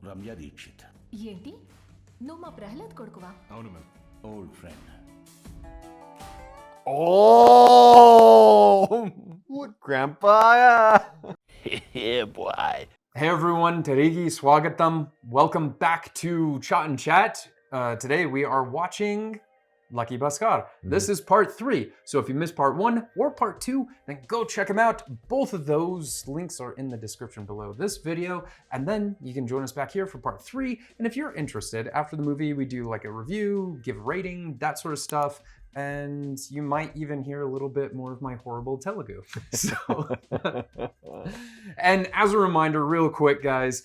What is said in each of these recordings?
రమ్య దీక్షిత్. ఏంటి నువ్వు మా ప్రహ్లాద్ కొడుకువా? అవును ma'am, old friend. Oh, Grandpa! Yeah, boy. Hey everyone, Terigi Swagatam. Welcome back to ChaatNChat. Today we are watching Lucky Baskhar. This is part 3. So if you missed part 1 or part 2, then go check them out. Both of those links are in the description below this video. And then you can join us back here for part 3. And if you're interested, after the movie, we do like a review, give a rating, that sort of stuff. And you might even hear a little bit more of my horrible Telugu. So, and as a reminder, real quick, guys,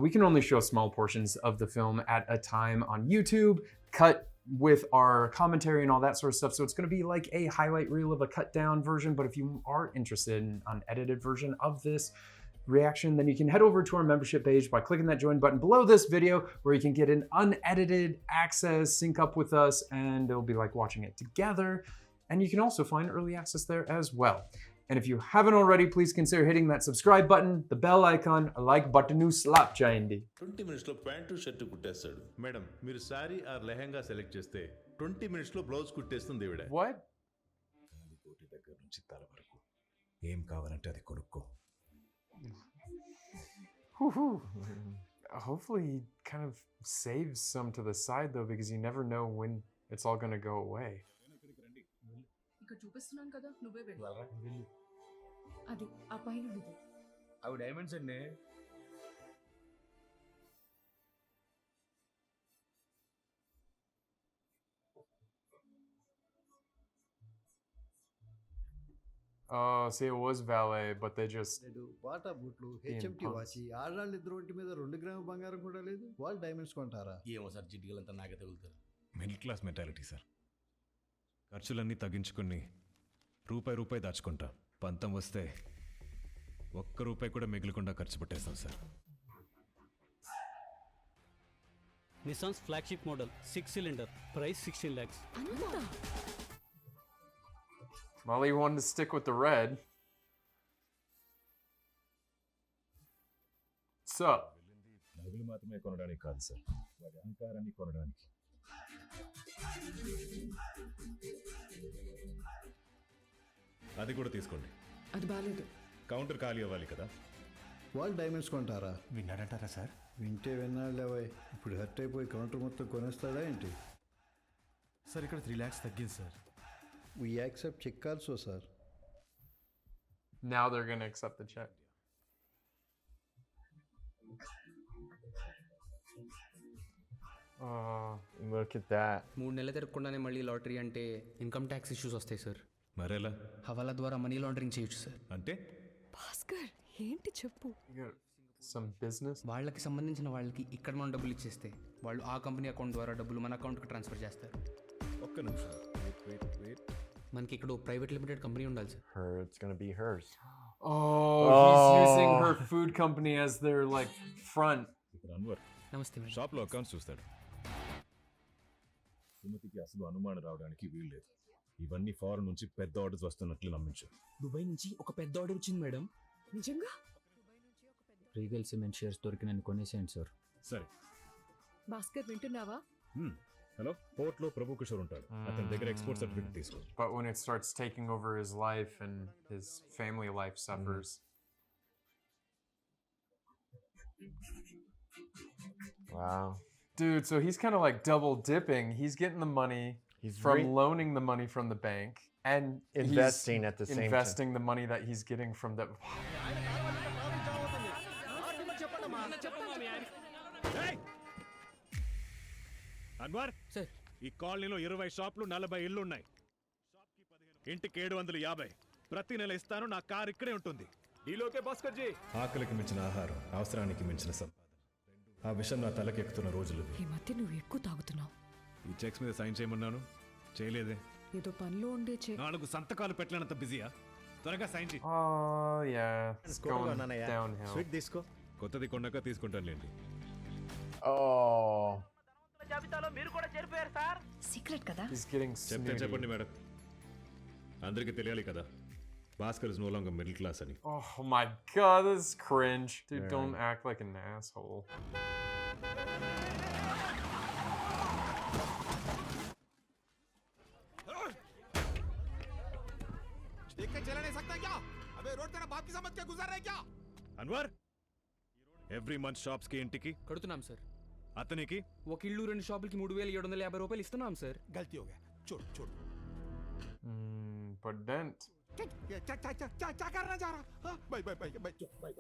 we can only show small portions of the film at a time on YouTube, cut with our commentary and all that sort of stuff. So it's going to be like a highlight reel of a cut down version. But if you are interested in an unedited version of this reaction, then you can head over to our membership page by clicking that join button below this video, where you can get an unedited access, sync up with us, and it'll be like watching it together. And you can also find early access there as well. And if you haven't already, please consider hitting that subscribe button, the bell icon, a like button nu slap chayandi. 20 minutes లో pant shirt కుట్టేస్తాడు. Madam మీరు sorry are lehenga select చేస్తే 20 minutes లో blouse కుట్టేస్తుంది ఈవిడ. What? కోటి దగ్గర నుంచి తల వరకు ఏం కావాలంటే అది కొనుక్కో. Hopefully he kind of saves some to the side though, because you never know when it's all going to go away. ఇక్కడ చూపిస్తున్నాను కదా, నువ్వే వెళ్ళు. అది ఆ పైన ఉంది. అవి డైమండ్స్ అండి. Oh, see, it was valet, but they just... Bata బూట్లు, హెచ్ఎంటి వాచి, ఆడవాళ్ళు ఇద్దరు ఒంటి మీద 2 గ్రాముల బంగారం కూడా లేదు, వాళ్ళు డైమండ్స్ కొంటారా? ఏమో సార్, జిడ్డుగలంతా నాకే తగులుతారు. Middle class mentality sir. ఖర్చులన్నీ తగ్గించుకుని రూపాయి దాచుకుంటా. పంతం వస్తే ₹1 కూడా మిగిలకుండా ఖర్చు పెట్టేస్తాం sir. Nissan's flagship model, 6-cylinder, price 16 lakhs. Molly wanted to stick with the red. So, నగలు మాత్రమే కొనడానికి కాదు సార్, వారి అహంకారాన్ని కొనడానికి. అది కూడా తీసుకోండి. అది బాలేదు. కౌంటర్ ఖాళీ అవ్వాలి కదా. వాళ్ళు డైమండ్స్ కొంటారా? విన్నాడంటారా సార్? వింటే విన్నాళ్ళేవాయ్, ఇప్పుడు హర్ట్ అయిపోయి కౌంటర్ మొత్తం కొనేస్తాడా ఏంటి? సార్ ఇక్కడ 3 lakhs తగ్గింది sir. We accept cheque also sir. now they're going to accept the check. Look at that. 3 నెలలు తిరగకుండానే మళ్ళీ లాటరీ అంటే ఇన్కమ్ ట్యాక్స్ ఇష్యూస్ వస్తాయి సార్. మరేలా? హవాలా ద్వారా మనీ లాండరింగ్ చేయొచ్చు సార్. అంటే భాస్కర్ ఏంటి చెప్పు. You got some business? వాళ్ళకి సంబంధించిన వాళ్ళకి ఇక్కడ మనం డబ్బులు ఇచ్చేస్తే వాళ్ళు ఆ కంపెనీ అకౌంట్ ద్వారా డబ్బులు మన అకౌంట్కి ట్రాన్స్ఫర్ చేస్తారు. ఒక్క నిమిషం. వెయిట్. మనకి ఇక్కడ ప్రైవేట్ లిమిటెడ్ కంపెనీ ఉండాలి sir. It's going to be hers. Oh, he's using her food company as their like front. ఇక్కడ అన్వర్ నమస్తే మేడం. షాప్లో అకౌంట్స్ చూస్తాడు. సుమతికి అసలు అనుమానం రావడానికి వీల్లేదు. ఇవన్నీ ఫారెన్ నుంచి పెద్ద ఆర్డర్స్ వస్తున్నట్లు నమ్మించు. దుబాయ్ నుంచి ఒక పెద్ద ఆర్డర్ వచ్చింది మేడం. నిజంగా? రీగల్ సిమెంట్ షేర్స్ దొరికినని కొనేసేయండి సార్. సరే. భాస్కర్ వింటున్నావా? హలో, పోర్ట్లో ప్రభు కిషోర్ ఉంటాడు. అతని దగ్గర ఎక్స్పోర్ట్ సర్టిఫికేట్ తీసుకో. But when it starts taking over his life and his family life suffers. Wow. Dude, so he's kind of like double dipping. He's getting the money from loaning the money from the bank and investing at the same time. Investing the money that he's getting from the... Anwar sir, ఈ కాలనీలో 20 షాపులు 40 ఇళ్ళు ఉన్నాయి. షాప్కి 15, ఇంటికి 750. ప్రతి నెల ఇస్తాను. నా కార్ ఇక్కడే ఉంటుంది. ఈలోకే భాస్కర్ జీ. ఆకలికి మించిన ఆహారం, అవసరానికి మించిన సంపాదన, ఆ విషయం నా తలకెక్కుతున్న రోజులు. ఈ మధ్య నువ్వు ఎక్కువ తాగుతున్నావు. ఈ చెక్స్ మీద సైన్ చేయమన్నాను, చేయలేదే. ఏదో పనిలో ఉండే 4 సంతకాలు పెట్టలేనంత బిజీయా? త్వరగా సైన్ చేయి. Oh, yeah. It's going downhill. Sweet తీసుకో. కొత్తది కొన్నాక తీసుకుంటానులేండి. Oh. సీక్రెట్ కదా. He's getting చెప్తే snooty. చెప్పండి మేడం, అందరికీ తెలియాలి కదా. Baskhar is no longer middle class anymore. Oh my god, this is cringe. Dude, don't act like an asshole. Anwar every month shops కి ఇంటికి కడుతున్నాం సార్. అతనికి ఒక ఇల్లు 2 షాపులకి 3750 రూపాయలు ఇస్తున్నాం సార్. గల్తీ హో గయా చూడు చూడు But dent. क्या करना चाह रहा? भाई भाई भाई भाई भाई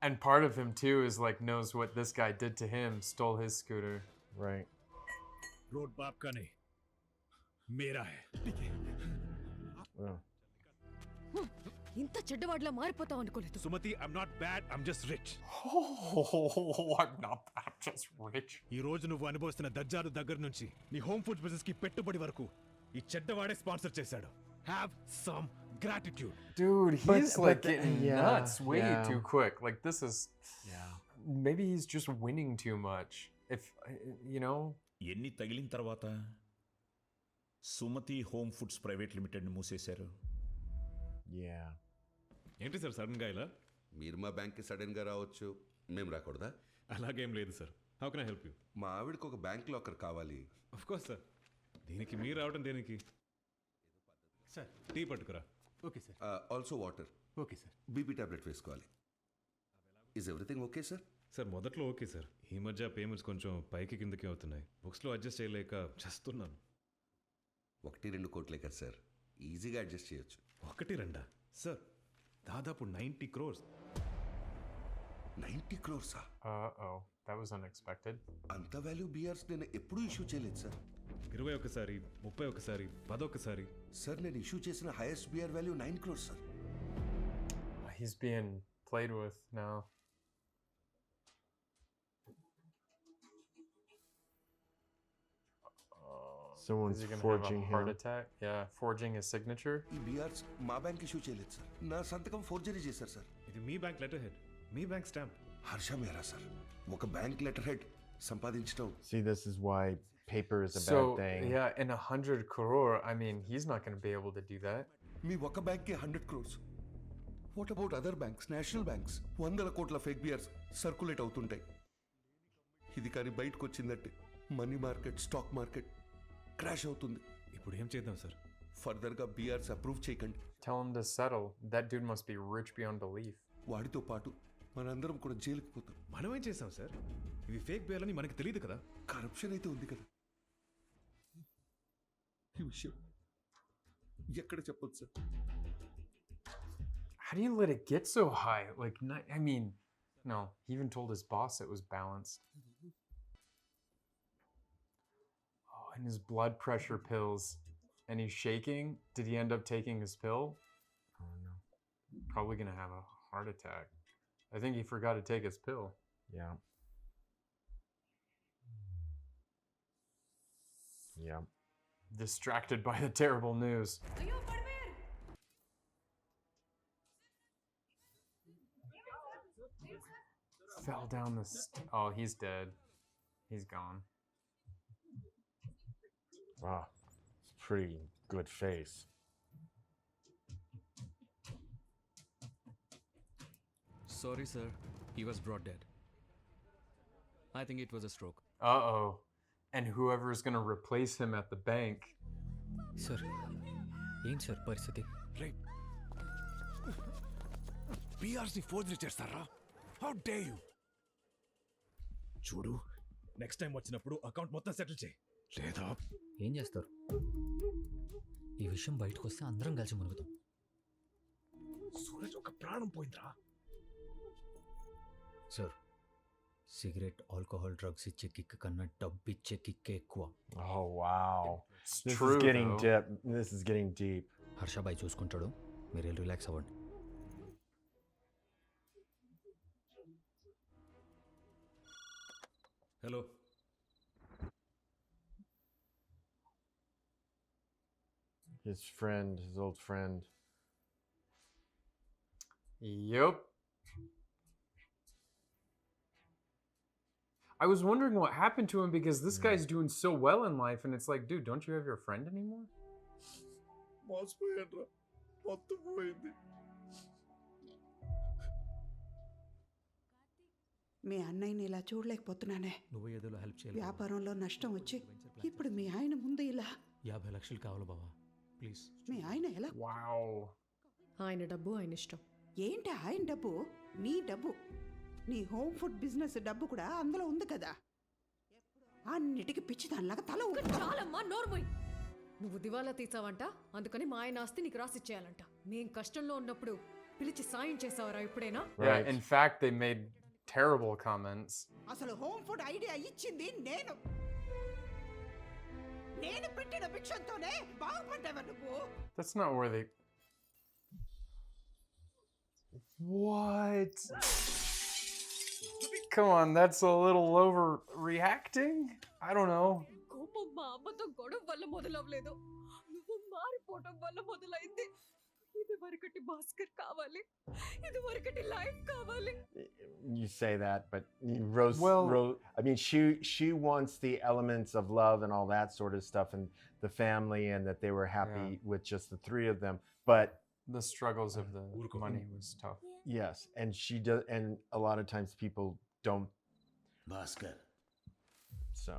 And part of him too is like knows what this guy did to him, stole his scooter. Right. Road बाप का नहीं मेरा है. Oh. ఇంత చెడ్డవాడిలా మారిపోతావు అనుకోలేదు. Sumathi, I'm not bad, I'm just rich. Oh, I'm not that just rich. ఈ రోజు నువ్వు అనుభవిస్తున్న దర్జాలు దగ్గర నుంచి నీ హోమ్ ఫుడ్ బిజినెస్ కి పెట్టుబడి వరకు ఈ చెడ్డవాడే స్పాన్సర్ చేశాడు. Have some gratitude. Dude, he's like but getting yeah, nuts way yeah. too quick. Like this is Yeah. maybe he's just winning too much. If you know, ఎన్ని తగిలిన తర్వాత Sumathi home Foods Private లిమిటెడ్ని మూసేశారు. Yeah. ఏంటి sir sudden గా ఇలా? మీరు మా బ్యాంక్కి సడన్గా రావచ్చు, మేము రాకూడదా? అలాగేం లేదు sir. How can I help you? మా ఆవిడకి ఒక బ్యాంక్ లాకర్ కావాలి. Of course sir. దీనికి మీరు రావడం దేనికి? సార్ టీ పట్టుకురా. Okay sir. Also water. Okay sir. BP tablet వేసుకోవాలి. Is everything okay sir? Sir మొదట్లో ఓకే సార్. ఈ మధ్య పేమెంట్స్ కొంచెం పైకి కిందకి అవుతున్నాయి. బుక్స్లో అడ్జస్ట్ చేయలేక చేస్తున్నాను. 1-2 కోట్లే కదా సార్, ఈజీగా అడ్జస్ట్ చేయొచ్చు. 1-2 సార్, దాదాపు 90 crores. 90 crores? oh, that was unexpected. అంత వాల్యూ బిఆర్స్ నేను ఎప్పుడూ ఇష్యూ చేయలేదు సార్. 21, 31, 11. సార్ నేను ఇష్యూ చేసిన highest BR value 9 crores sir. He's being played with now. Someone's Is he gonna forging have a heart him. attack? Yeah, forging his signature. ఈ బిఆర్స్ మా bank issue చేయలేదు sir, నా సంతకం forgery చేశారు sir. ఇది మీ bank letter head, మీ bank stamp. Harsha మేరా sir, ఒక bank letter head సంపాదించడం. See, this is why paper is a So bad thing. yeah, in 100 crore, I mean, he's not going to be able to do that. మీ ఒక బ్యాంక్కి 100 crores. What about other banks, national banks? 100 కోట్ల fake బిఆర్స్ circulate అవుతుంటాయి. ఇది కానీ బయటకు వచ్చిందంటే money market, stock market crash అవుతుంది. ఇప్పుడు ఏం చేద్దాం సార్? ఫర్దర్గా బిఆర్స్ అప్రూవ్ చేయకండి. Tell him to settle. That dude must be rich beyond belief. వాడితో పాటు మనందరం కూడా జైలుకి పోతాం. మనం ఏం చేసాం సార్? ఇవి ఫేక్ బేలని మనకి తెలియదు కదా. కరప్షన్ అయితే ఉంది కదా. ఈ విషయం ఎక్కడ చెప్పొచ్చు sir? How do you let it get so high? Like, I mean, no, he even told his boss it was balanced. Oh, and his blood pressure pills. And he's shaking. Did he end up taking his pill? Oh no. Probably gonna have a heart attack. I think he forgot to take his pill. Yeah. Yeah. Distracted by the terrible news. Fell down the oh, he's dead. He's gone. Wow. It's a pretty good face. Sorry, sir. He was brought dead. I think it was a stroke. Uh-oh. And whoever's gonna replace him at the bank. Sir, ఏంటి sir పరిస్థితి? Right. బిఆర్స్ని forgery చేస్తారా? How day you? చూడు, next time వచ్చినప్పుడు account మొత్తం settle చేయి. లేదా ఏం చేస్తారు? ఈ విషయం బయటకు వస్తే అందరం కలిసి మునుగుతాం. సూరజ్ ఒక ప్రాణం పోయిందిరా. సార్, సిగరెట్, ఆల్కహాల్, డ్రగ్స్ ఇచ్చే కిక్ కన్నా డబ్బు ఇచ్చే కిక్కే ఎక్కువ. Oh wow. This true, is getting though. deep. This is getting deep. హర్షాబాయ్ చూసుకుంటాడు, మీరు వెళ్ళి రిలాక్స్ అవ్వండి. Hello. His friend, his old friend. Yep. I was wondering what happened to him because this guy's doing so well in life, and it's like, dude, don't you have your friend anymore? మోసపోయాడ్రా, మొత్తం పోయింది. మీ అన్నయ్యని ఇలా చూడలేకపోతున్నానే. నువ్వు ఏదో help చేయాలి. వ్యాపారంలో నష్టం వచ్చి ఇప్పుడు మీ ఆయన ముందు ఇలా 50 లక్షలు కావాలి బావా, ప్లీజ్. మీ ఆయన ఎలా? Wow. ఆయన డబ్బు ఆయన ఇష్టం. ఏంటి ఆయన డబ్బు? నీ డబ్బు, నీ హోమ్ ఫుడ్ బిజినెస్ డబ్బు కూడా అందులో ఉంది కదా. అన్నిటికీ పిచ్చి దానిలాగా తల చాలమ్మా, నోర్మోయ్. నువ్వు దివాలా తీసావంట, అందుకని మా ఆయన ఆస్తి నీకు రాసిచ్చేయాలంట. మేం కష్టంలో ఉన్నప్పుడు పిలిచి సాయం చేసావరా ఇప్పుడేనా? Yeah, in fact, they made terrible comments. అసలు హోమ్ ఫుడ్ ఐడియా ఇచ్చింది నేను. నేను పెట్టిన భిక్షంతోనే బాగుపడ్డావా నువ్వు? That's not where they. What? Come on, that's a little overreacting. I don't know. కోపం మా అమ్మతో గొడవ వల్ల మొదలవ్వలేదు, నువ్వు మారిపోవటం వల్ల మొదలైంది. ఇది వరకటి భాస్కర్ కావాలి, ఇది వరకటి లైఫ్ కావాలి. You say that, but Rose, I mean, she wants the elements of love and all that sort of stuff, and the family, and that they were happy with just the three of them. But the struggles of the money was tough. Yes, and she does, and a lot of times people don't. Baskhar. So.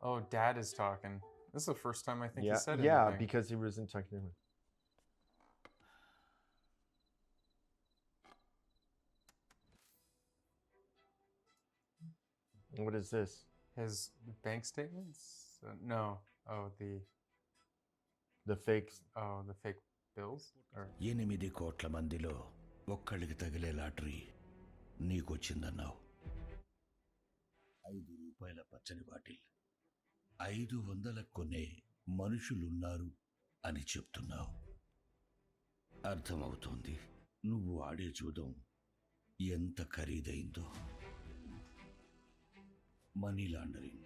Oh, Dad is talking. This is the first time I think he said yeah, anything. because he wasn't talking to him. What is this? His bank statements? No. Oh, the fake. Oh, the fake bills? Or 8 కోట్ల మందిలో ఒక్కళ్ళకి తగిలే lottery నీకొచ్చిందన్నావు. 5 రూపాయల పచ్చని bottle 500 కొనే మనుషులున్నారు అని చెప్తున్నావు. అర్థమవుతోంది నువ్వు ఆడే జూదం ఎంత ఖరీదైందో. Money laundering.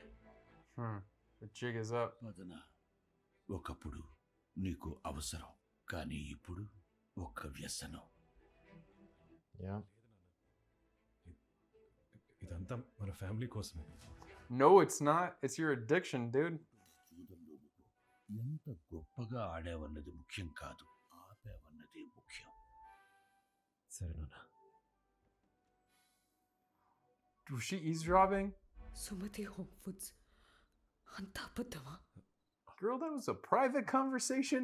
The jig is up. వదన, ఒకప్పుడు నీకు అవసరం, కానీ ఇప్పుడు ఒక వ్యసనం. Yeah. ఇదంతా మన ఫ్యామిలీ కోసమే. No, it's not. It's your addiction, dude. ఎంత గొప్పగా ఆడావన్నది ముఖ్యం కాదు, ఆపావన్నది ముఖ్యం. సరే నాన్న. Was she eavesdropping? Sumathi home foods అంత అబద్ధమా? Girl, that was a private conversation.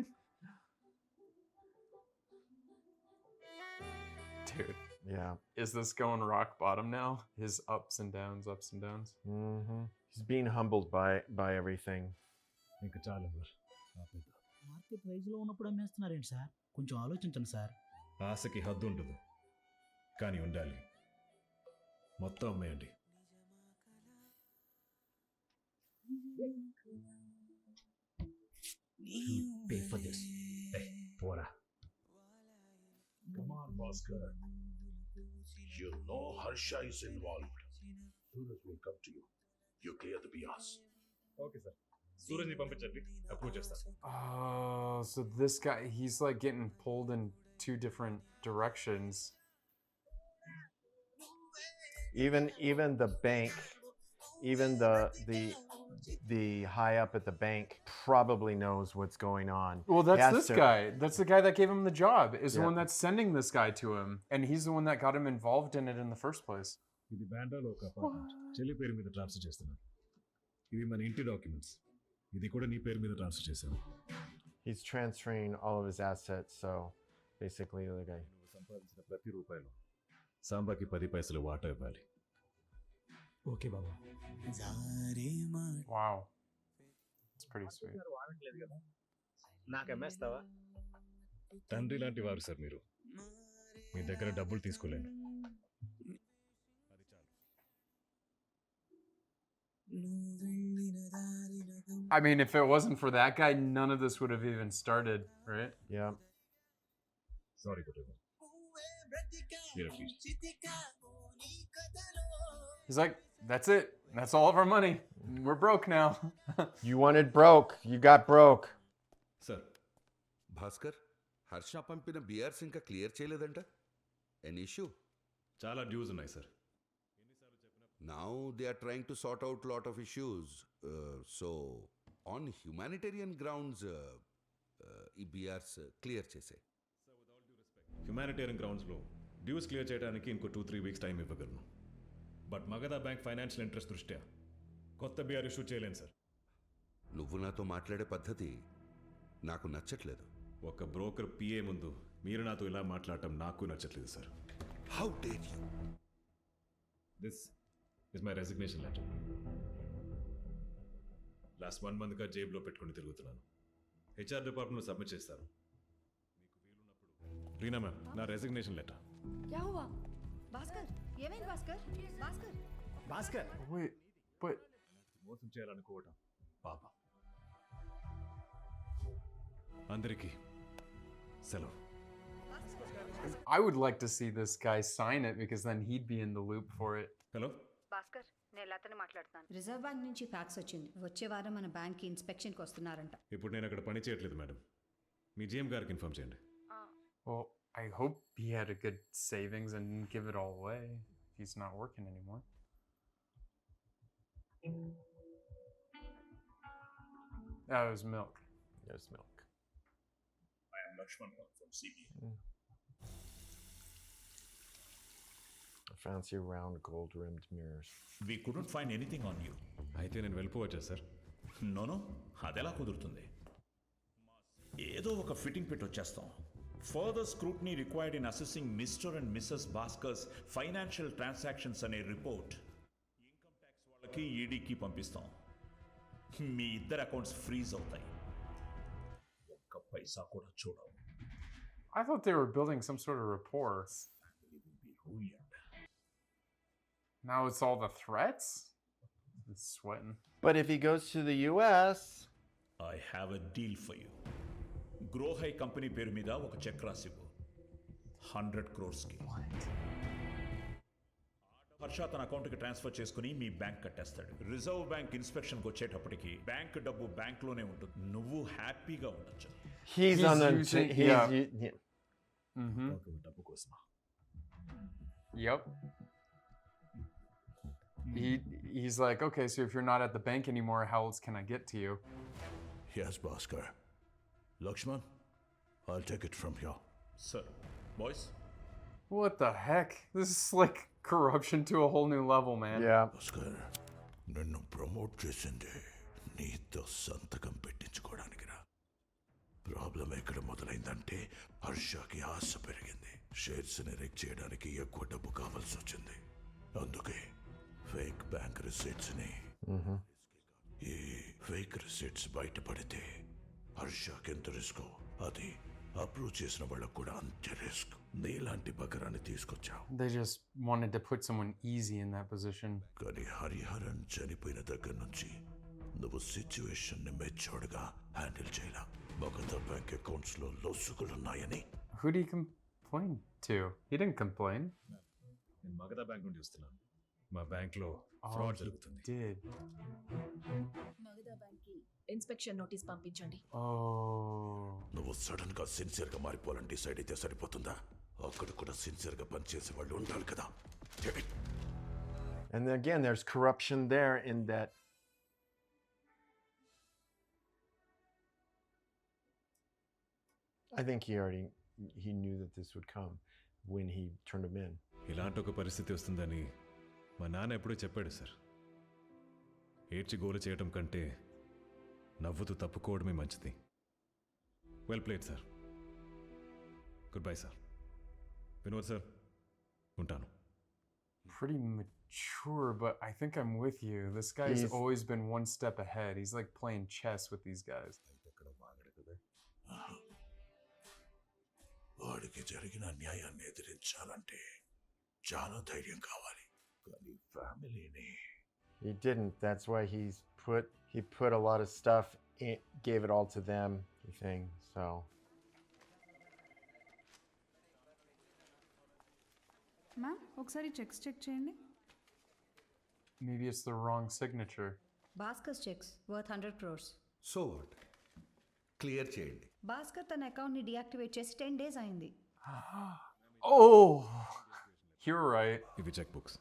Dude. Yeah. Is this going rock bottom now? His ups and downs, ups and downs. Mm-hmm. He's being humbled by everything. ఇంకా చాలా market ప్రైస్లో ఉన్నప్పుడు అమ్మేస్తున్నారేంటి sir? కొంచెం ఆలోచించండి sir. ఆశకి హద్దు ఉండదు, కానీ ఉండాలి. మొత్తం అమ్మేయండి. You pay for this. Hey, పోరా. Come on, Baskhar. You know Harsha is involved. Suraj will come to you. You clear the BRs. Okay, sir. Suraj ni పంపించండి, అప్రూవ్ చేస్తాను. Oh, so this guy, he's like getting pulled in 2 different directions. Even the bank, even the high up at the bank probably knows what's going on. Well, that's this guy. That's the guy that gave him the job. Is the one that's sending this guy to him, and he's the one that got him involved in it in the first place. ఇది బ్యాండాలో ఒక apartment, చెల్లి పేరు మీద transfer చేస్తున్నాను. ఇవి మన ఇంటి documents, ఇది కూడా నీ పేరు మీద ట్రాన్స్ఫర్ చేశాను. He's transferring all of his assets, so basically the guy. నువ్వు సంపాదించిన ప్రతి రూపాయలు సాంబాకి 10 పైసలు వాటా ఇవ్వాలి. Okay Baba. Wow. It's pretty sweet. నాకు అమ్మేస్తావా? తండ్రి లాంటి వారు సార్ మీరు. మీ దగ్గర డబ్బులు తీసుకోలేను. అది చాలు. I mean, if it wasn't for that guy, none of this would have even started, right? Yeah. Sorry, whatever. Here, please. He's like, that's it. That's all of our money. We're broke now. You wanted broke. You got broke. Sir. Bhaskar, Harsha పంపిన బిఆర్స్ ఇంకా clear చేయలేదంట. Any issue? చాలా dues ఉన్నాయి sir. Now they are trying to sort out lot of issues. So on humanitarian grounds, ఈ బిఆర్స్ clear చేసే. Humanitarian గ్రౌండ్స్లో dues clear చేయడానికి ఇంకో 2-3 వీక్స్ టైం ఇవ్వగలను. But Magadha bank financial interest దృష్ట్యా కొత్త బీఆర్ ఇష్యూ చేయలేను సార్. నువ్వు నాతో మాట్లాడే పద్ధతి నాకు నచ్చట్లేదు. ఒక బ్రోకర్ పిఏ ముందు మీరు నాతో ఇలా మాట్లాడటం నాకు నచ్చట్లేదు sir. How dare you? This is my resignation letter. Last 1 మంత్గా జేబులో పెట్టుకుని తిరుగుతున్నాను. హెచ్ఆర్ డిపార్ట్మెంట్లో సబ్మిట్ చేస్తారు. రీనా మ్యామ్, నా రెసిగ్నేషన్ లెటర్. क्या हुआ భాస్కర్? ఏమైంది Bhaskar? Bhaskar Baskhar. Wait, but మోసం చేయాలనుకోవటం పాపం. అందరికీ సెలవు. I would like to see this guy sign it because then he'd be in the loop for it. Hello Bhaskar, నేను లతని మాట్లాడుతాను. రిజర్వ్ బ్యాంక్ నుంచి ఫ్యాక్స్ వచ్చింది. వచ్చే వారం మన బ్యాంక్కి ఇన్స్పెక్షన్కి వస్తున్నారంట. ఇప్పుడు నేను అక్కడ పని చేయట్లేదు మేడం. మీ జీఎం గారికి ఇన్ఫార్మ్ చేయండి. Well, I hope he had a good savings and didn't give it all away if he's not working anymore. That was milk. There's milk. I am Lakshman from CBA. Fancy round gold rimmed mirrors. We couldn't find anything on you. అయితే నేను వెళ్ళిపోవచ్చా sir? No అదెలా కుదురుతుంది? ఏదో ఒక fitting పెట్టి వచ్చేస్తాం. Further scrutiny required in assessing Mr. and Mrs. Baskar's financial transactions అనే report income tax వాళ్ళకి ఈడీకి పంపిస్తాం. మీ ఇద్దరు అకౌంట్స్ ఫ్రీజ్ అవుతాయి. ఒక్క పైసా కూడా చూడవు. I thought they were building some sort of rapport. Now it's all the threats? It's sweating. But if he goes to the US, I have a deal for you. గ్రోహై company పేరు మీద ఒక check రాసివ్వు 100 crores. Harsha తన అకౌంట్కి transfer చేసుకుని మీ bank కట్టేస్తాడు. Reserve bank ఇన్స్పెక్షన్కి వచ్చేటప్పటికి bank డబ్బు బ్యాంక్లోనే ఉంటుంది. నువ్వు హ్యాపీగా ఉండొచ్చు. he's on the using- he's yeah. yeah. Mm-hmm. డబ్బు కోసమా? Yep. He's like, okay, so if you're not at the bank anymore, how else can I get to you? Yes, Baskhar. Lakshman, I'll take it from here. Sir, boys. What the heck? This is like corruption to a whole new level, man. Yeah. Baskhar, నన్ను promote చేసింది నీతో సంతకం పెట్టించుకోవడానికి రా. Problem ఎక్కడ మొదలైందంటే హర్షకి ఆశ పెరిగింది. షేర్స్ని రెక్ చేయడానికి ఎక్కువ డబ్బు కావాల్సి వచ్చింది. అందుకే ఫేక్ బ్యాంక్ రిసీట్స్ని ఈ ఫేక్ రిసీట్స్ బయటపడితే హర్షకి ఎంత రిస్క్, అది అప్రూవ్ చేసిన వాళ్ళకు కూడా అంతే రిస్క్. నీలాంటి బకరాన్ని తీసుకొచ్చావు. They just wanted to put someone easy in that position. కానీ హరిహరన్ చనిపోయిన దగ్గర నుంచి నువ్వు సిచ్యువేషన్ని మెచ్యూర్డ్గా హ్యాండిల్ చేయాల. మగధా బ్యాంక్ అకౌంట్స్లో లొసుగులున్నాయని. Who did he complain to? He didn't complain. నేను మగధా బ్యాంక్ నుండి వస్తున్నాను. మా బ్యాంక్లో ఫ్రాడ్ జరుగుతుంది. Did. మగధా బ్యాంక్కి ఇన్స్పెక్షన్ నోటీస్ పంపించండి. Oh. నువ్వు సడన్ గా సిన్సియర్ గా మారిపోవాలని డిసైడ్ అయితే సరిపోతుందా? అక్కడ కూడా సిన్సియర్ గా పనిచేసే వాళ్ళు ఉండాలి కదా. And then again, there's corruption there in that. I think he knew that this would come when he turned him in. ఇలాంటి ఒక పరిస్థితి వస్తుందని మా నాన్న ఎప్పుడూ చెప్పాడు సార్. ఏడ్చి గోలు చేయటం కంటే నవ్వుతూ తప్పుకోవడమే మంచిది. Well played sir. Good bye sir. Vinod sir, ఉంటాను. Pretty mature, but I think I'm with you. This guy's always been one step ahead. He's like playing chess with these guys. వాడికి జరిగిన అన్యాయాన్ని ఎదిరించాలంటే చాలా ధైర్యం కావాలి. కానీ ఫ్యామిలీని He didn't. That's why he put a lot of stuff in, gave it all to them, the thing. So ma'am, ఒకసారి checks check చేయండి. Maybe it's the wrong signature. Bhaskar checks worth 100 crores. So what? Clear చేయండి. భాస్కర్ తన అకౌంట్ని deactivate చేసి 10 days అయింది. Oh, you're right. ఇవి cheque books.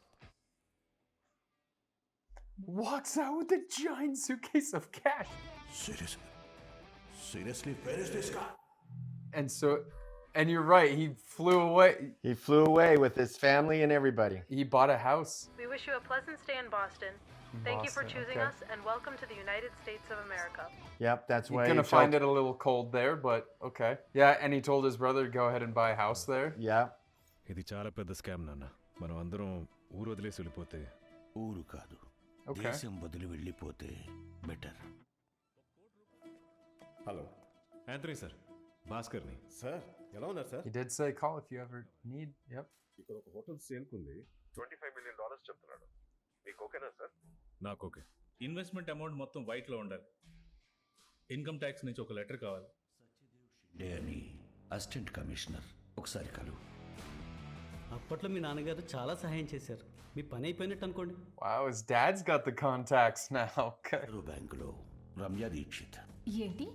Walks out with a giant suitcase of cash. Seriously, where is this guy? And so And you're right, he flew away. He flew away with his family and everybody. He bought a house. We wish you a pleasant stay in Boston. Thank you for Boston, choosing okay. us, and welcome to the United States of America. Yep, that's why You're gonna find it a little cold there, but okay. Yeah, and he told his brother to go ahead and buy a house there. Yeah. ఇది చాలా పెద్ద scam నాన్న. మనం అందరం ఊరు వదిలేసి వెళ్ళిపోతే. ఊరు కాదు, దేశం వదిలి వెళ్ళిపోతే బెటర్. హలో యాంథనీ సార్, భాస్కర్ని. సార్ ఎలా ఉన్నారు sir? He did say call if you ever need. Yep. ఇక్కడ ఒక హోటల్ సేల్కుంది, $25 million చెప్తున్నాడు. మీకు ఓకేనా సార్? నాకు ఓకే. ఇన్వెస్ట్మెంట్ అమౌంట్ మొత్తం వైట్లో ఉండాలి. ఇన్కమ్ ట్యాక్స్ నుంచి ఒక లెటర్ కావాలి. డే అని అసిస్టెంట్ కమిషనర్ ఒకసారి కలువు. అప్పట్లో మీ నాన్నగారు చాలా సహాయం చేశారు. మీ పని అయిపోయినట్టు అనుకోండి. Wow, his dad's got the contacts now. Okay. బ్యాంకులో రమ్య దీక్షిత్. ఏంటి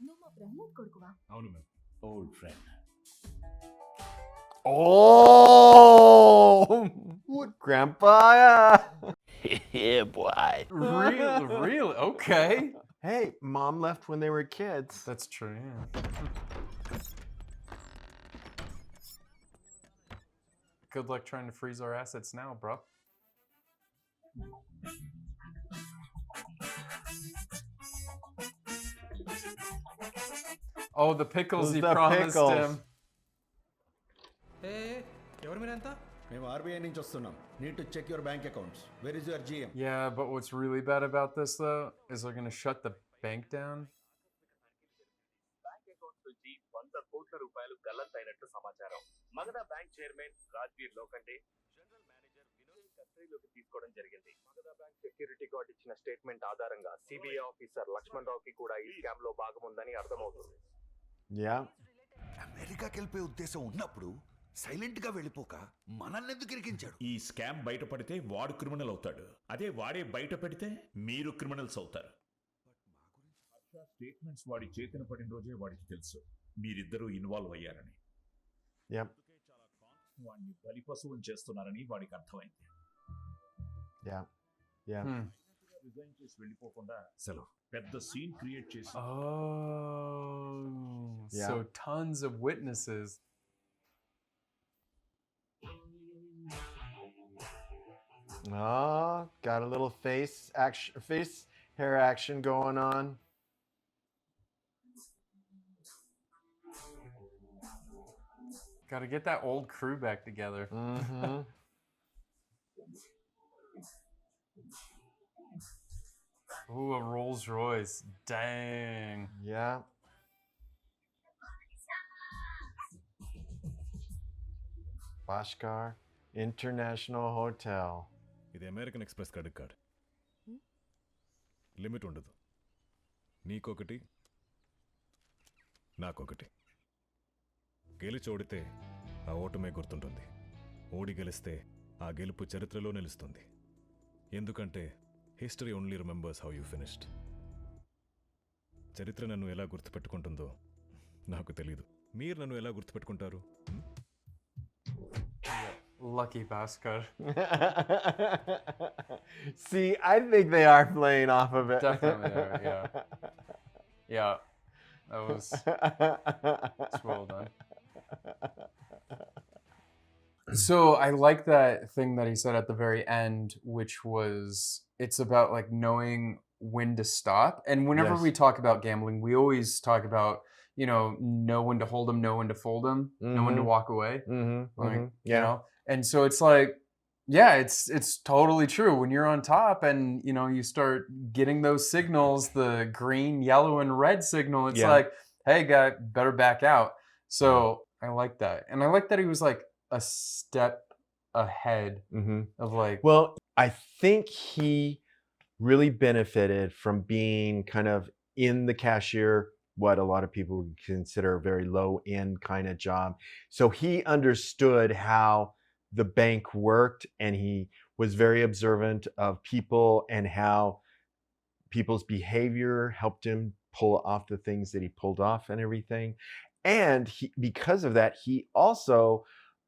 నువ్వు మా ప్రహ్లాద్ కొడుకువా? అవును ma'am. Old friend. Oh, Grandpa. Yeah, boy. Really? Okay. Hey, mom left when they were kids. That's true, yeah. Good luck trying to freeze our assets now, bro. Oh, the pickles he promised him. ఎవరు మీరంతా? మేము RBI నుంచి వస్తున్నాం. Need to check your bank accounts. Where is your GM? Yeah, but what's really bad about this though is they're going to shut the bank down. Bank accounts నుంచి 100 కోట్ల రూపాయలు గల్లంతైనట్టు సమాచారం. Magadha bank chairman Rajveer Lokhande general manager Vinod కస్టడీలోకి తీసుకోవడం జరిగింది. Magadha bank security guard ఇచ్చిన statement ఆధారంగా సిబిఐ ఆఫీసర్ లక్ష్మణ్ రావుకి కూడా ఈ స్కామ్ లో భాగం ఉందని అర్థమవుతుంది. Yeah. అమెరికాకి వెళ్ళిపోయే ఉద్దేశం ఉన్నప్పుడు సైలెంట్ గా వెళ్ళిపోక మనల్ని ఎందుకు ఇరికించాడు? ఈ స్కామ్ బయటపడితే వాడు క్రిమినల్ అవుతాడు. అదే వాడే బయట పెడితే మీరు క్రిమినల్స్ అవుతారు. స్టేట్మెంట్స్ వాడి చేతిన పడిన రోజే వాడికి తెలుసు మీరిద్దరూ ఇన్వాల్వ్ అయ్యారని. వాడిని బలిపశువుని చేస్తున్నారని వాడికి అర్థమైంది. రిజైన్ చేసి వెళ్ళిపోకుండా అసలు పెద్ద సీన్ క్రియేట్ చేసి. So tons of witnesses. Oh, got a little face hair action going on. Got to get that old crew back together. Mm-hmm. Ooh, a Rolls Royce. Dang. Yeah. Baskhar International Hotel. ఇది American express credit card. Limit ఉండదు. నీకొకటి, నాకొకటి. గెలిచి ఓడితే ఆ ఓటమే గుర్తుంటుంది. ఓడి గెలిస్తే ఆ గెలుపు చరిత్రలో నిలుస్తుంది. ఎందుకంటే history only remembers how you finished. చరిత్ర నన్ను ఎలా గుర్తుపెట్టుకుంటుందో నాకు తెలీదు. మీరు నన్ను ఎలా గుర్తుపెట్టుకుంటారు? Lucky Baskhar. See, I think they are playing off of it. Definitely are, yeah. Yeah. That was it's well done. So I like that thing that he said at the very end, which was it's about like knowing when to stop. And whenever we talk about gambling, we always talk about, you know when to hold them, know when to fold them, know when to walk away. Like, you know? And so it's like, yeah, it's totally true. When you're on top and, you start getting those signals, the green, yellow, and red signal, it's like, hey, guy, better back out. So I like that. And I like that he was like a step ahead of like. Well, I think he really benefited from being kind of in the cashier, what a lot of people would consider a very low end kind of job. So he understood how the bank worked, and he was very observant of people and how people's behavior helped him pull off the things that he pulled off and everything. And because of that, he also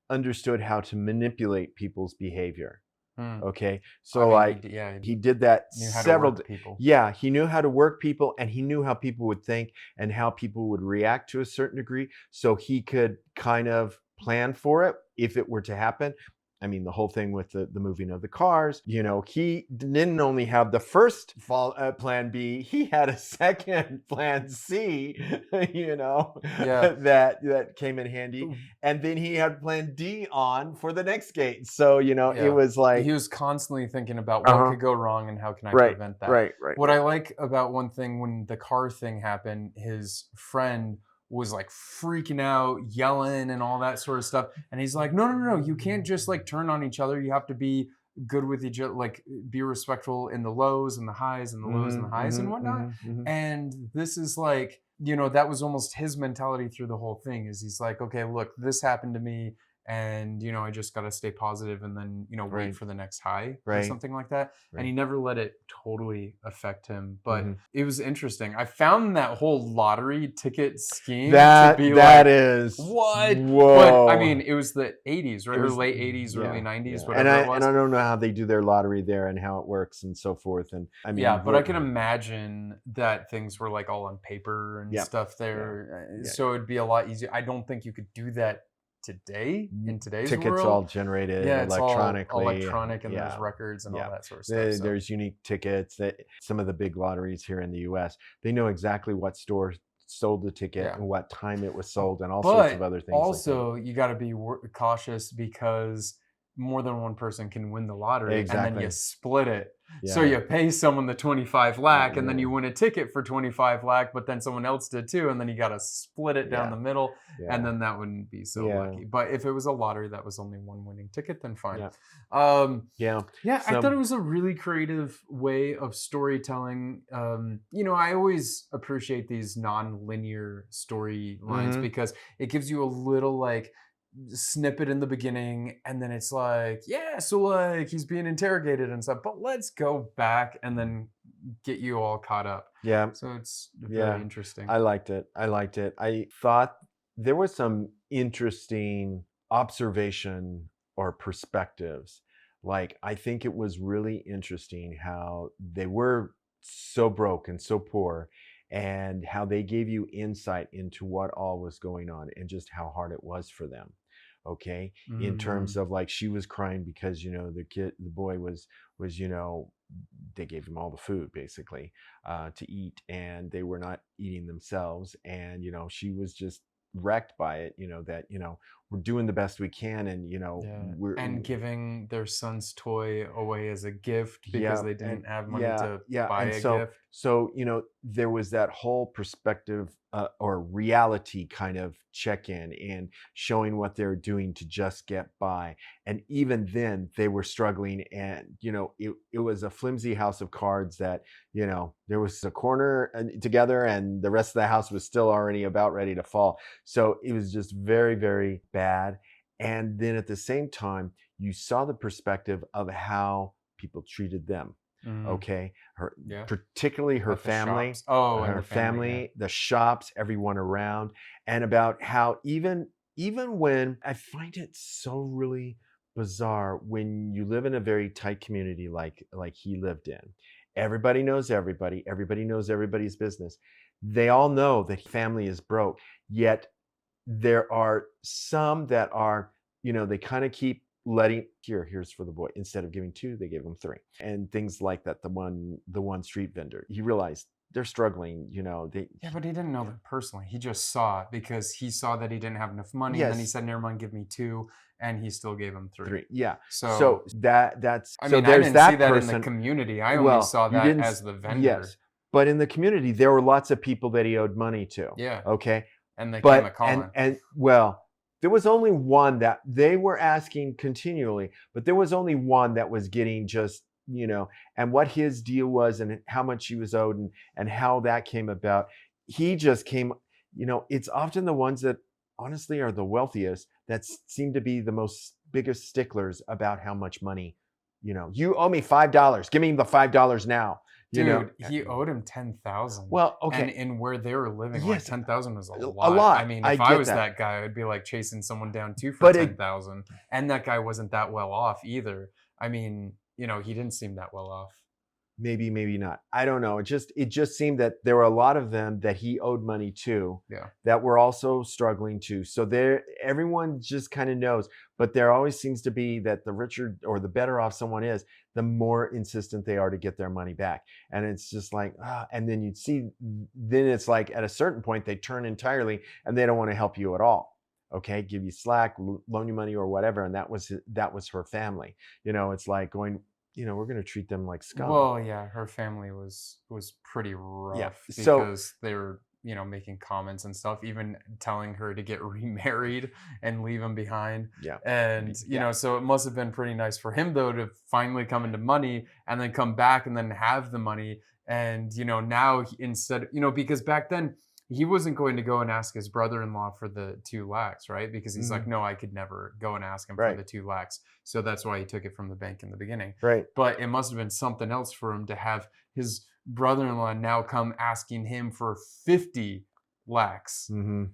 understood how to manipulate people's behavior. Okay, I so mean, like he did that knew how to several. work people. Yeah, he knew how to work people, and he knew how people would think and how people would react to a certain degree, so he could kind of plan for it if it were to happen. I mean, the whole thing with the moving of the cars, you know, he didn't only have the first plan B, he had a second plan C, you know, Yeah. that came in handy. And then he had plan D on for the next gate. So, you know, it was like he was constantly thinking about what could go wrong and how can I Right, prevent that. right. What I like about one thing when the car thing happened, his friend was like freaking out, yelling and all that sort of stuff. And he's like, no, you can't just like turn on each other. You have to be good with each other, like be respectful in the lows and the highs and the lows and the highs and whatnot. And this is like, you know, that was almost his mentality through the whole thing is he's like, okay, look, this happened to me. And, you know, I just got to stay positive and then, you know, wait Right. for the next high or Right. something like that. Right. And he never let it totally affect him. But it was interesting. I found that whole lottery ticket scheme to be that like, is what? Whoa. But I mean, it was the 80s, right? It Or was- late 80s, yeah, early 90s, yeah. whatever it was. And I don't know how they do their lottery there and how it works and so forth. And I mean, Yeah, but I can imagine that things were like all on paper and Yeah, stuff there. yeah. So it'd be a lot easier. I don't think you could do that today in today's tickets world. all generated Yeah, it's electronically. all electronic and there's records and all that sort of stuff. So. There's unique tickets that some of the big lotteries here in the US, they know exactly what store sold the ticket and what time it was sold and all sorts of other things. Also, you got to be cautious because more than one person can win the lottery and then Exactly. you split it. So Yeah. you pay someone the 25 lakh and then you win a ticket for 25 lakh, but then someone else did too. And then you got to split it down the middle and then that wouldn't be so lucky. But if it was a lottery that was only one winning ticket, then fine. Yeah. I thought it was a really creative way of storytelling. You know, I always appreciate these non-linear storylines because it gives you a little like snippet in the beginning and then it's like, yeah, so like he's being interrogated and stuff, but let's go back and then get you all caught up. Yeah. So it's very interesting. I liked it. I thought there was some interesting observation or perspectives. Like, I think it was really interesting how they were so broke and so poor and how they gave you insight into what all was going on and just how hard it was for them. Okay. In terms of like, she was crying because, you know, the boy was, you know, they gave him all the food basically to eat and they were not eating themselves. And, you know, she was just wrecked by it, you know, that, you know, we're doing the best we can and, you know, and giving their son's toy away as a gift because they didn't have money to buy a gift. So, you know, there was that whole perspective or reality kind of check-in and showing what they're doing to just get by. And even then they were struggling and, you know, it was a flimsy house of cards that, you know, there was a corner together and the rest of the house was still already about ready to fall. So it was just very, very bad. And then at the same time, you saw the perspective of how people treated them. Okay. Particularly her family. Her family, the shops, everyone around, and about how even when I find it so really bizarre when you live in a very tight community like he lived in. Everybody knows everybody. Everybody knows everybody's business. They all know that family is broke. Yet there are some that are, you know, they kind of keep letting here's for the boy. Instead of giving 2, they gave him 3 and things like that. The one street vendor, he realized they're struggling, you know. Yeah, but he didn't know them personally. He just saw it because he saw that he didn't have enough money. And then he said, never mind, give me 2. And he still gave him 3. Yeah. So that's, I so mean, there's I didn't that see that person in the community. I only saw that as the vendor. Yes. But in the community, there were lots of people that he owed money to. Yeah. Okay. And they came a calling. And well, there was only one that they were asking continually, but there was only one that was getting just, you know, and what his deal was and how much he was owed and how that came about. He just came, you know, it's often the ones that honestly are the wealthiest that seem to be the biggest sticklers about how much money, you know, you owe me $5. Give me the $5 now. Dude, You know, he owed him 10,000. Well, okay. And in where they were living, like Yes. 10,000 was a A lot. lot. I mean, I if I get was that. that guy, I'd be like chasing someone down too for But it- 10,000. And that guy wasn't that well off either. I mean, you know, he didn't seem that well off. Maybe, maybe not. I don't know. It just seemed that there were a lot of them that he owed money to Yeah. that were also struggling too. So everyone just kind of knows, but there always seems to be that the richer or the better off someone is, the more insistent they are to get their money back. And it's just like, and then you'd see, then it's like at a certain point, they turn entirely and they don't want to help you at all. Okay. Give you slack, loan you money or whatever. And that was her family. You know, it's like going, you know, we're going to treat them like scum. Well, yeah, her family was pretty rough So- because they were, you know, making comments and stuff, even telling her to get remarried and leave him behind. Yeah. And, you know, so it must have been pretty nice for him, though, to finally come into money and then come back and then have the money. And, you know, now instead, you know, because back then he wasn't going to go and ask his brother-in-law for the 2 lakhs, right? Because he's like, no, I could never go and ask him for the 2 lakhs. So that's why he took it from the bank in the beginning. Right. But it must have been something else for him to have his brother-in-law now come asking him for 50 lakhs,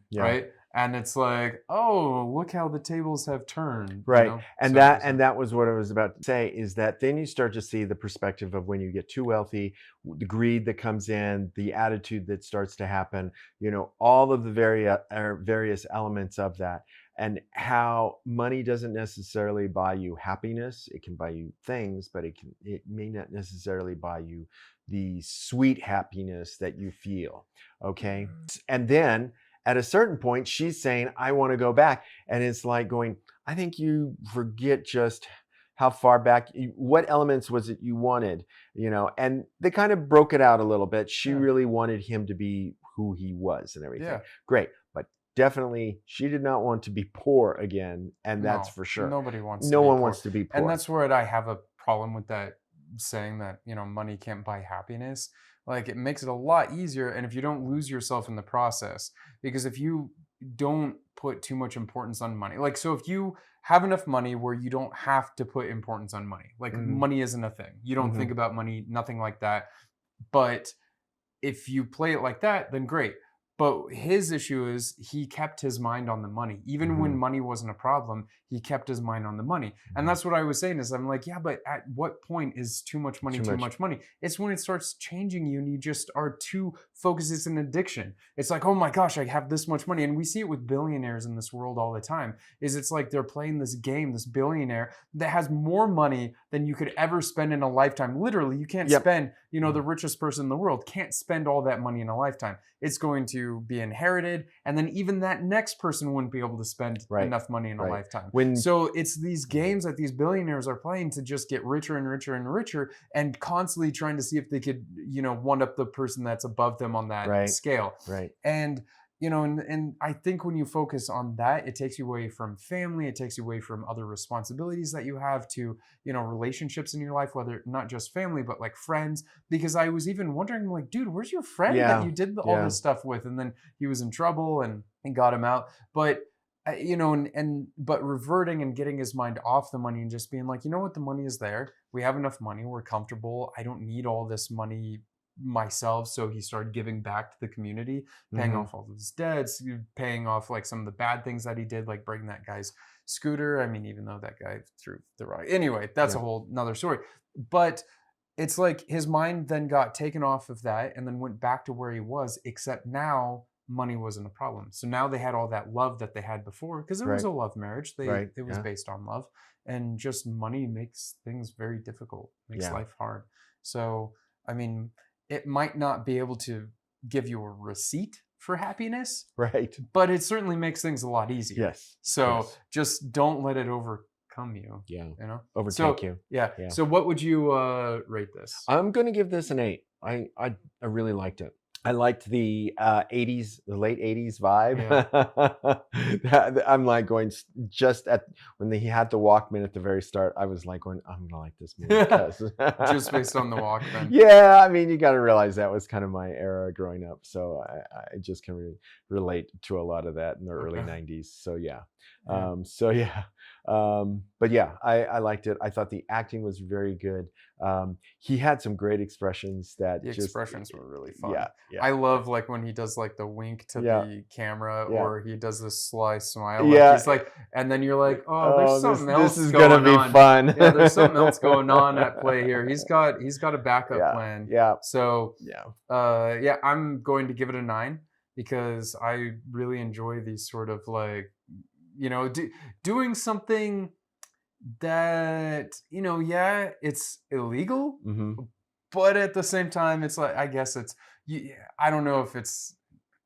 Yeah. right? And it's like, oh, look how the tables have turned. Right. You know? And So that was what I was about to say, is that then you start to see the perspective of when you get too wealthy, the greed that comes in, the attitude that starts to happen, you know, all of the various elements of that, and how money doesn't necessarily buy you happiness. It can buy you things, but it may not necessarily buy you the sweet happiness that you feel. Okay. And then at a certain point, she's saying, I want to go back. And it's like going, I think you forget just how far back, what elements was it you wanted, you know? And they kind of broke it out a little bit. She really wanted him to be who he was and everything. Yeah. Great. But definitely she did not want to be poor again. And that's No, for sure. Nobody wants No to be one poor. wants to be poor. And that's where I have a problem with that saying that, you know, money can't buy happiness. Like, it makes it a lot easier. And if you don't lose yourself in the process, because if you don't put too much importance on money, like, so if you have enough money where you don't have to put importance on money, like money isn't a thing. You don't think about money, nothing like that. But if you play it like that, then great. But his issue is he kept his mind on the money. Even when money wasn't a problem, he kept his mind on the money. And that's what I was saying is I'm like, yeah, but at what point is too much money too much money? It's when it starts changing you and you just are too focused. It's an addiction. It's like, oh my gosh, I have this much money. And we see it with billionaires in this world all the time. It's like they're playing this game, this billionaire that has more money than you could ever spend in a lifetime. Literally, you can't spend, you know, the richest person in the world can't spend all that money in a lifetime. It's going to be inherited. And then even that next person wouldn't be able to spend enough money in a lifetime. So it's these games that these billionaires are playing to just get richer and richer and richer and constantly trying to see if they could, you know, one up the person that's above them on that scale. Right. And, you know, and I think when you focus on that, it takes you away from family. It takes you away from other responsibilities that you have to, you know, relationships in your life, whether not just family, but like friends. Because I was even wondering, like, dude, where's your friend that you did all this stuff with? And then he was in trouble and got him out. But, you know, but reverting and getting his mind off the money and just being like, you know what, the money is there. We have enough money. We're comfortable. I don't need all this money myself. So he started giving back to the community, paying off all of his debts, paying off like some of the bad things that he did, like breaking that guy's scooter. I mean, even though that guy threw the rock. Anyway, that's a whole nother story. But it's like his mind then got taken off of that and then went back to where he was, except now money wasn't a problem. So now they had all that love that they had before, because it was a love marriage. It was based on love, and just money makes things very difficult, makes life hard. So, I mean, it might not be able to give you a receipt for happiness, right? But it certainly makes things a lot easier. Yes. So just don't let it overcome you. Yeah. You know, overtake you. Yeah. So what would you rate this? I'm going to give this an 8. I really liked it. I liked the 80s, the late 80s vibe. Yeah. I'm like going just at when he had the Walkman at the very start. I was like going, I'm gonna like this movie just based on the Walkman. Yeah, I mean, you got to realize that was kind of my era growing up, so I just can relate to a lot of that in the early 90s. So yeah, But yeah, I liked it. I thought the acting was very good. He had some great expressions that The just expressions were really fun. Yeah, yeah. I love like when he does like the wink to Yeah. the camera, Yeah. or he does this sly smile. Yeah. Like he's like, and then you're like, oh, there's something else this is going gonna be on. fun. Yeah, there's something else going on at play here. He's got a backup plan. Yeah. So yeah, yeah, I'm going to give it a 9 because I really enjoy these sort of like, doing something that, yeah, it's illegal, but at the same time, it's like, I guess it's, I don't know if it's,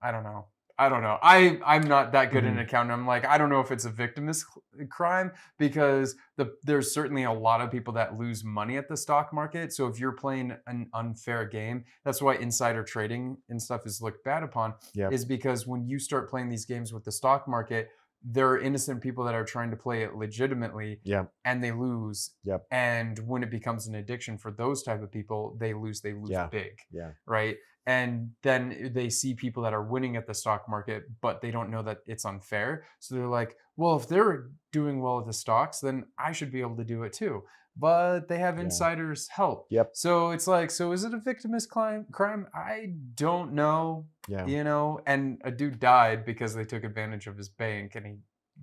I don't know. I'm not that good in accounting. I'm like, I don't know if it's a victimless crime because there's certainly a lot of people that lose money at the stock market. So if you're playing an unfair game, that's why insider trading and stuff is looked bad upon, is because when you start playing these games with the stock market, there are innocent people that are trying to play it legitimately and they lose. And when it becomes an addiction for those type of people, they lose big. Right. And then they see people that are winning at the stock market, but they don't know that it's unfair. So they're like, well, if they're doing well at the stocks, then I should be able to do it too. But they have insiders help. So it's like, so is it a victimless crime? I don't know. And a dude died because they took advantage of his bank and he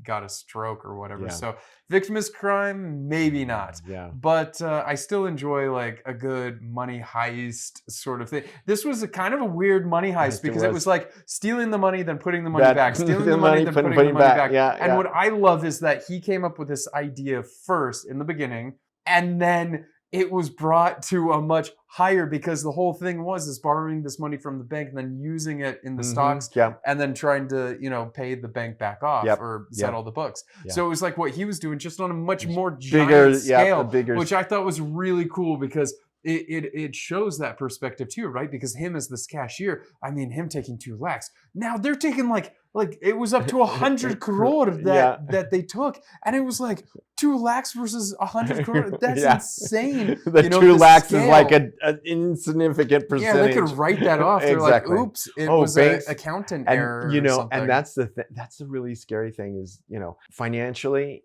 got a stroke or whatever. So victimless crime, maybe not. But I still enjoy like a good money heist sort of thing. This was a kind of a weird money heist because it was like stealing the money, then putting the money back, stealing the money, then putting the money back. And what I love is that he came up with this idea first in the beginning, and then it was brought to a much higher because the whole thing is borrowing this money from the bank and then using it in the stocks and then trying to, pay the bank back off or settle the books. So it was like what he was doing just on a much more giant scale, which I thought was really cool because it shows that perspective too, right? Because him as this cashier, him taking 2 lakhs. Now they're taking like it was up to 100 crore that they took, and it was like 2 lakhs versus 100 crore. That's insane. The 2 lakhs is like an insignificant percentage. Yeah, they could write that off. They're like, oops, it was an accountant error. Or something. And that's that's the really scary thing is, financially,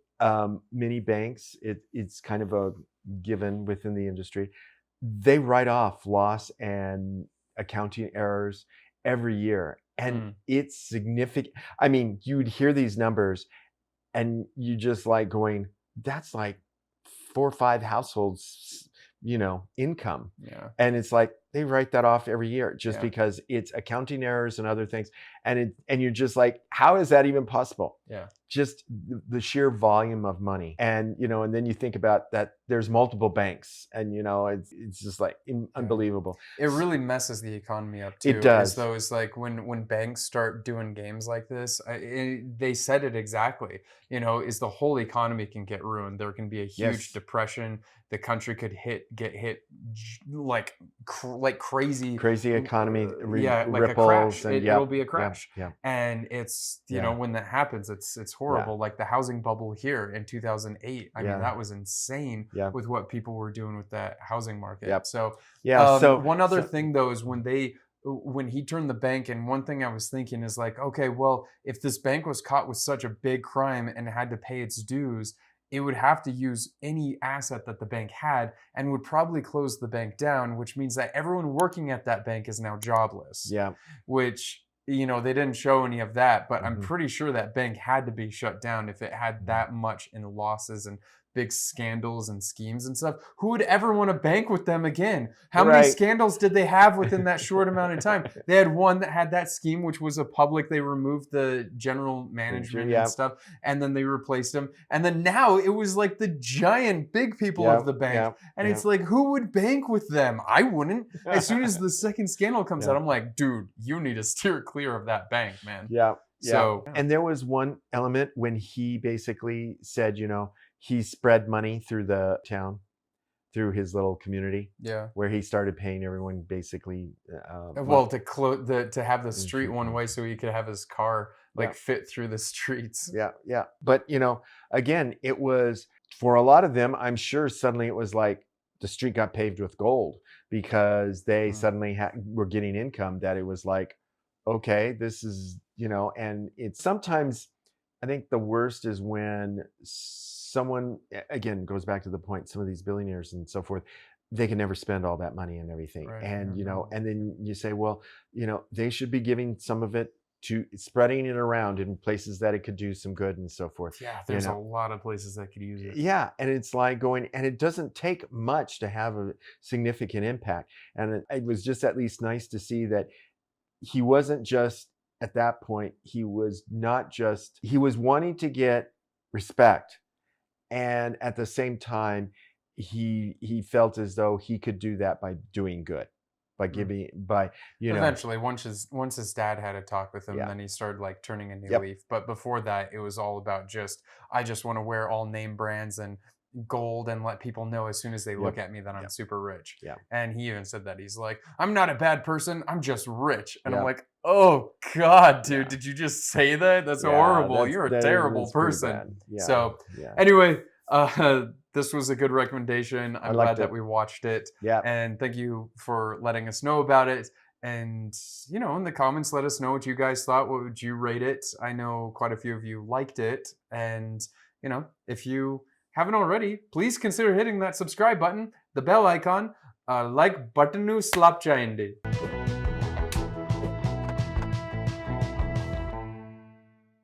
many banks, it's kind of a given within the industry. They write off loss and accounting errors every year. And it's significant. You'd hear these numbers and you just like going, that's like 4 or 5 households, income. And it's like, they write that off every year just because it's accounting errors and other things. And you're just like, how is that even possible? Just the sheer volume of money. And, and then you think about that there's multiple banks and, it's just like unbelievable. It really messes the economy up too. It does. As though it's like when banks start doing games like this, they said it exactly, is the whole economy can get ruined. There can be a huge depression. The country could get hit like crazy economy like ripples, a crash. And it'll be a crash. Yeah. And it's when that happens, it's horrible. Like the housing bubble here in 2008. I mean, that was insane with what people were doing with that housing market. So one other thing though is when he turned the bank, and one thing I was thinking is like, okay, well, if this bank was caught with such a big crime and had to pay its dues, it would have to use any asset that the bank had and would probably close the bank down, which means that everyone working at that bank is now jobless. Which, they didn't show any of that, but I'm pretty sure that bank had to be shut down if it had that much in losses and big scandals and schemes and stuff. Who would ever want to bank with them again? How many scandals did they have within that short amount of time? They had one that had that scheme, which was a public. They removed the general management and stuff, and then they replaced them. And then now it was like the giant big people of the bank. And it's like, who would bank with them? I wouldn't. As soon as the second scandal comes out, I'm like, dude, you need to steer clear of that bank, man. So, and there was one element when he basically said, he spread money through the town, through his little community. Where he started paying everyone basically. To have the street one way so he could have his car fit through the streets. But again, it was for a lot of them. I'm sure suddenly it was like the street got paved with gold because they suddenly were getting income that it was like, okay, this is and it's sometimes. I think the worst is when someone, again, goes back to the point, some of these billionaires and so forth, they can never spend all that money and everything. Right, And, yeah, you know, no. and then you say, well, you know, they should be giving some of it to spreading it around in places that it could do some good and so forth. Yeah, you there's know? a lot of places that could use it. Yeah, and it's like going, and it doesn't take much to have a significant impact. And it was just at least nice to see that he wasn't just at that point, he was not just, he was wanting to get respect. And at the same time, he felt as though he could do that by doing good, by giving, by, you know. Eventually, once his dad had a talk with him, Yeah. then he started like turning a new Yep. leaf. But before that, it was all about I just want to wear all name brands and gold and let people know as soon as they look Yep. at me that I'm super rich. Yeah. And he even said that. He's like, I'm not a bad person. I'm just rich. And I'm Yeah. like, oh God, dude, did you just say that? That's Yeah, horrible. You're a that terrible is pretty person. bad. Yeah, So yeah. anyway, this was a good recommendation. I'm glad liked that it. we watched it. Yeah. And thank you for letting us know about it. And, you know, in the comments, let us know what you guys thought. What would you rate it? I know quite a few of you liked it. And, you know, if you haven't already, please consider hitting that subscribe button, the bell icon, like button slap chayandi.